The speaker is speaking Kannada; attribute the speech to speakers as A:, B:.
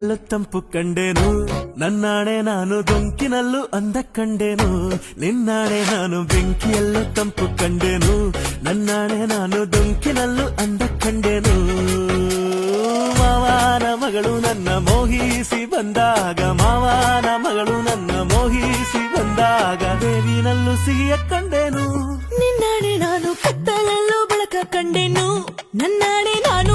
A: ತಂಪು ಕಂಡೇನು ನನ್ನಾಣೆ ನಾನು ದೊಂಕಿನಲ್ಲೂ ಅಂದ ಕಂಡೇನು ನಿನ್ನಾಣೆ ನಾನು ಬೆಂಕಿಯಲ್ಲೂ ತಂಪು ಕಂಡೇನು ನನ್ನಾಣೆ ನಾನು ದೊಂಕಿನಲ್ಲೂ ಅಂದ ಕಂಡೇನು ಮಾವನ ಮಗಳು ನನ್ನ ಮೋಹಿಸಿ ಬಂದಾಗ ಮಾವನ ಮಗಳು ನನ್ನ ಮೋಹಿಸಿ ಬಂದಾಗ ಬೇವಿನಲ್ಲೂ ಸಿಹಿಯ ಕಂಡೇನು
B: ನಿನ್ನಾಣೆ ನಾನು ಕತ್ತಲಲ್ಲೂ ಬೆಳಕ ಕಂಡೆನು ನನ್ನಾಣೆ ನಾನು